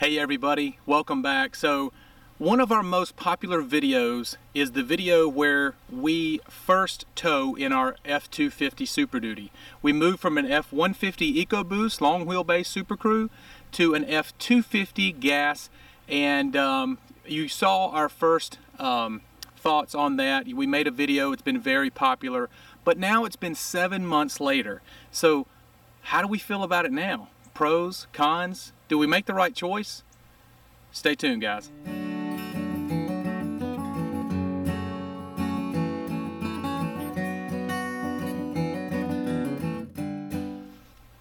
Hey everybody, welcome back. So one of our most popular videos is the video where we first tow in our F-250 Super Duty. We moved from an F-150 EcoBoost long wheelbase Super Crew to an F-250 gas, and you saw our first thoughts on that. We made a video, it's been very popular, but now it's been 7 months later. So how do we feel about it now? Pros, cons? Do we make the right choice? Stay tuned, guys.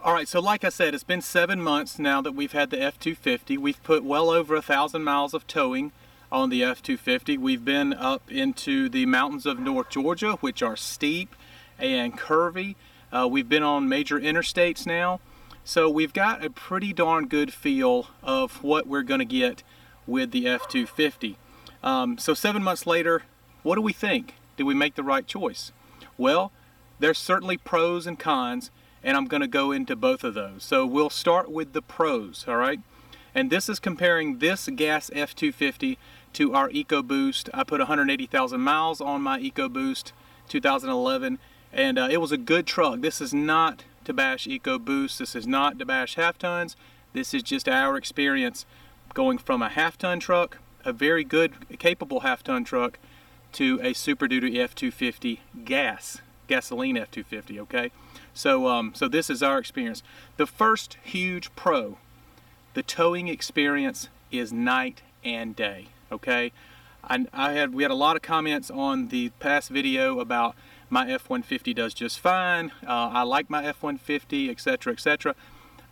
Alright, so like I said, it's been 7 months now that we've had the F-250. We've put well over 1,000 miles of towing on the F-250. We've been up into the mountains of North Georgia, which are steep and curvy. We've been on major interstates now. So we've got a pretty darn good feel of what we're going to get with the F-250. So 7 months later, what do we think? Did we make the right choice? Well, there's certainly pros and cons, and I'm going to go into both of those. So we'll start with the pros, all right? And this is comparing this gas F-250 to our EcoBoost. I put 180,000 miles on my EcoBoost 2011, and it was a good truck. This is not to bash EcoBoost. This is not to bash half tons. This is just our experience going from a half-ton truck, a very good, capable half-ton truck, to a Super Duty F-250 gasoline F-250. Okay, so this is our experience. The first huge pro, the towing experience is night and day. Okay, we had a lot of comments on the past video about my F-150 does just fine, I like my F-150, etc., etc.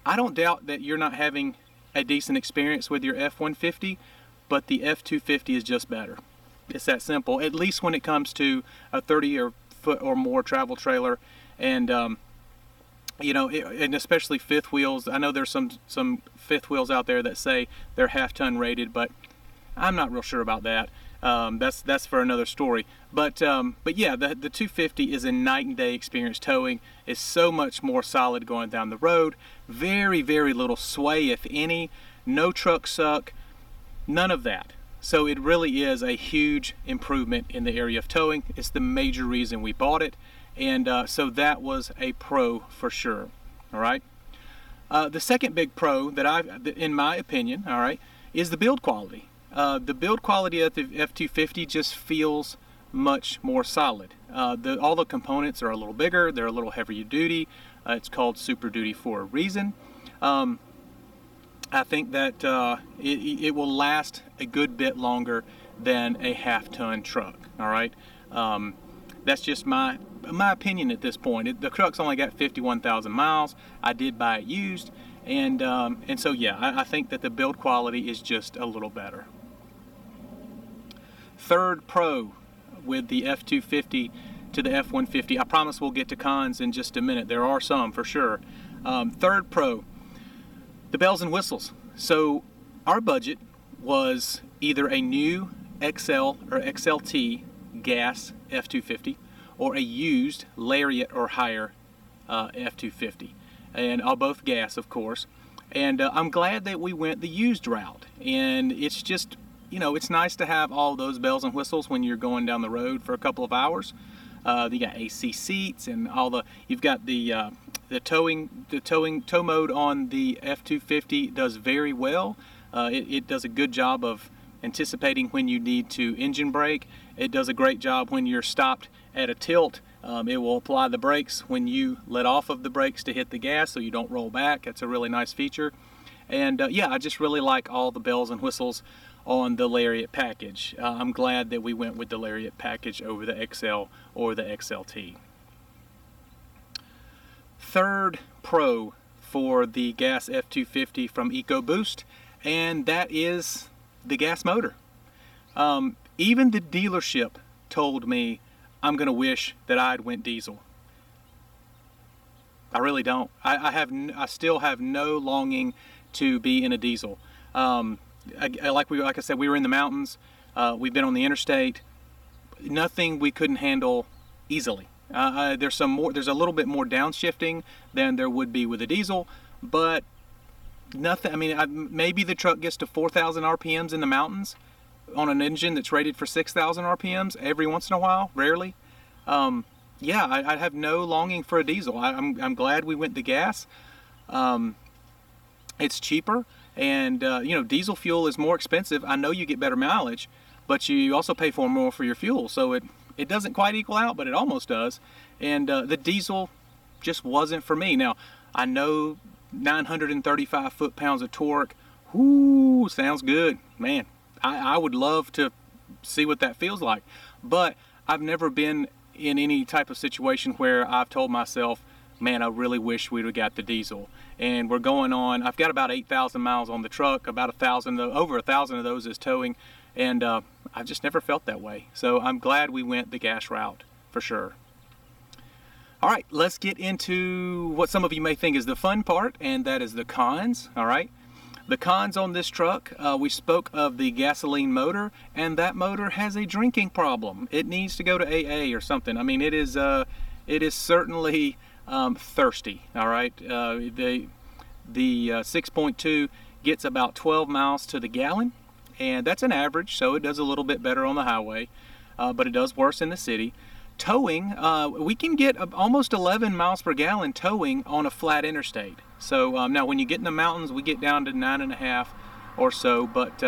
I don't doubt that you're not having a decent experience with your F-150, but the F-250 is just better. It's that simple, at least when it comes to a 30-foot or more travel trailer, and you know, and especially fifth wheels. I know there's some fifth wheels out there that say they're half-ton rated, but I'm not real sure about that. That's for another story. But yeah, the 250 is a night and day experience towing. It's so much more solid going down the road. Very, very little sway, if any. No truck suck. None of that. So it really is a huge improvement in the area of towing. It's the major reason we bought it. And so that was a pro for sure. All right. The second big pro that in my opinion, all right, is the build quality. The build quality of the F-250 just feels much more solid. All the components are a little bigger, they're a little heavier duty. It's called Super Duty for a reason. I think that it will last a good bit longer than a half-ton truck. All right, that's just my opinion at this point. The truck's only got 51,000 miles. I did buy it used, and so yeah, I think that the build quality is just a little better. Third pro with the F-250 to the F-150. I promise we'll get to cons in just a minute. There are some for sure. Third pro, the bells and whistles. So our budget was either a new XL or XLT gas F-250 or a used Lariat or higher F-250, and all both gas, of course. And I'm glad that we went the used route. And it's just, you know, it's nice to have all those bells and whistles when you're going down the road for a couple of hours. You got AC seats and you've got the tow mode on the F-250 does very well. It does a good job of anticipating when you need to engine brake. It does a great job when you're stopped at a tilt. It will apply the brakes when you let off of the brakes to hit the gas so you don't roll back. That's a really nice feature. And yeah, I just really like all the bells and whistles on the Lariat package. I'm glad that we went with the Lariat package over the XL or the XLT. Third pro for the gas F-250 from EcoBoost, and that is the gas motor. Even the dealership told me I'm going to wish that I'd went diesel. I really don't. I still have no longing to be in a diesel. Like I said, we were in the mountains. We've been on the interstate. Nothing we couldn't handle easily. There's a little bit more downshifting than there would be with a diesel, but nothing. I mean, maybe the truck gets to 4,000 RPMs in the mountains on an engine that's rated for 6,000 RPMs every once in a while, rarely. Yeah, I have no longing for a diesel. I'm glad we went the gas. It's cheaper, and you know, diesel fuel is more expensive. I know you get better mileage, but you also pay more for your fuel, so it doesn't quite equal out, but it almost does. And the diesel just wasn't for me. Now, I know 935 foot-pounds of torque, whoo, sounds good. Man, I would love to see what that feels like, but I've never been in any type of situation where I've told myself, man, I really wish we'd have got the diesel. And we're going on, I've got about 8,000 miles on the truck, about over 1,000 of those is towing, and I've just never felt that way. So I'm glad we went the gas route, for sure. All right, let's get into what some of you may think is the fun part, and that is the cons. All right, the cons on this truck, we spoke of the gasoline motor, and that motor has a drinking problem. It needs to go to AA or something. I mean, it is certainly thirsty. All right, the 6.2 gets about 12 miles to the gallon, and that's an average, so it does a little bit better on the highway, but it does worse in the city. Towing, we can get almost 11 miles per gallon towing on a flat interstate. So now when you get in the mountains, we get down to 9.5 or so, but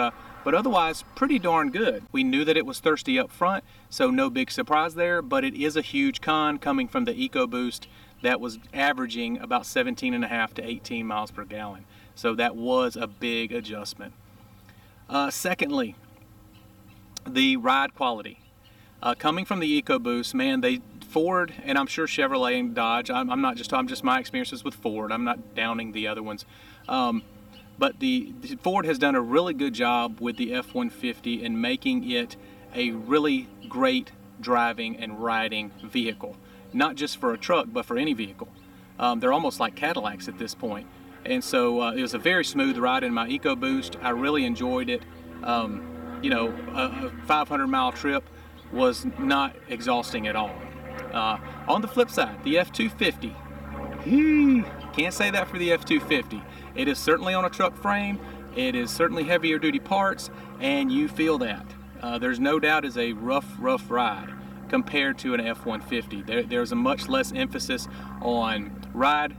otherwise pretty darn good. We knew that it was thirsty up front, so no big surprise there, but it is a huge con coming from the EcoBoost that was averaging about 17.5 to 18 miles per gallon. So that was a big adjustment. Secondly, the ride quality. Coming from the EcoBoost, man, Ford, and I'm sure Chevrolet and Dodge, I'm just my experiences with Ford. I'm not downing the other ones. But the Ford has done a really good job with the F-150 in making it a really great driving and riding vehicle. Not just for a truck, but for any vehicle. They're almost like Cadillacs at this point. And so it was a very smooth ride in my EcoBoost. I really enjoyed it. You know, a 500-mile trip was not exhausting at all. On the flip side, the F-250. Can't say that for the F-250. It is certainly on a truck frame. It is certainly heavier duty parts, and you feel that. There's no doubt it's a rough ride compared to an F-150. There's a much less emphasis on ride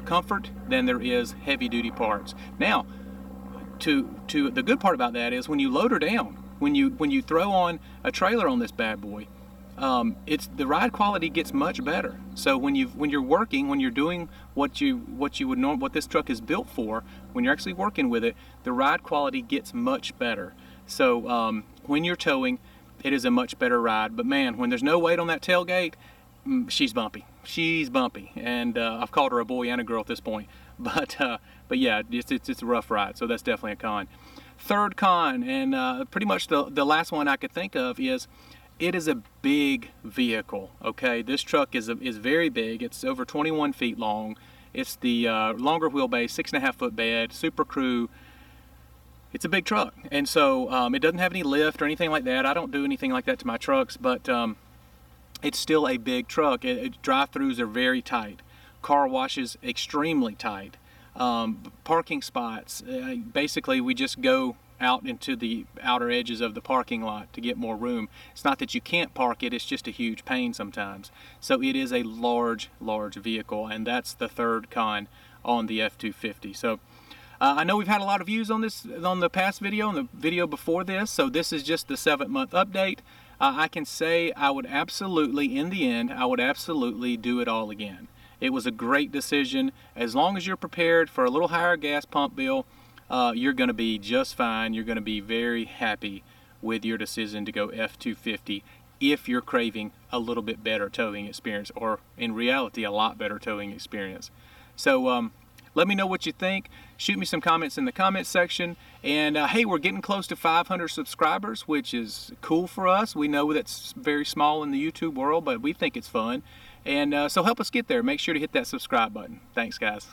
comfort than there is heavy duty parts. Now, to the good part about that is when you load her down, when you throw on a trailer on this bad boy, the ride quality gets much better. So when you're working, when you're doing what this truck is built for, when you're actually working with it, the ride quality gets much better. So when you're towing, it is a much better ride. But man, when there's no weight on that tailgate, she's bumpy. She's bumpy, and I've called her a boy and a girl at this point. But yeah, it's a rough ride. So that's definitely a con. Third con, and pretty much the last one I could think of, is it is a big vehicle. Okay, this truck is very big. It's over 21 feet long. It's the longer wheelbase, 6.5 foot bed, Super Crew. It's a big truck, and so it doesn't have any lift or anything like that. I don't do anything like that to my trucks, but it's still a big truck. Drive-throughs are very tight. Car washes extremely tight. Parking spots, basically we just go out into the outer edges of the parking lot to get more room. It's not that you can't park it, it's just a huge pain sometimes. So it is a large vehicle, and that's the third con on the F-250. So I know we've had a lot of views on this on the past video and the video before this, so this is just the 7-month update. I can say I would absolutely, in the end, I would absolutely do it all again. It was a great decision. As long as you're prepared for a little higher gas pump bill, you're going to be just fine. You're going to be very happy with your decision to go F-250 if you're craving a little bit better towing experience, or in reality, a lot better towing experience. So let me know what you think. Shoot me some comments in the comments section. And hey, we're getting close to 500 subscribers, which is cool for us. We know that's very small in the YouTube world, but we think it's fun. And so help us get there. Make sure to hit that subscribe button. Thanks, guys.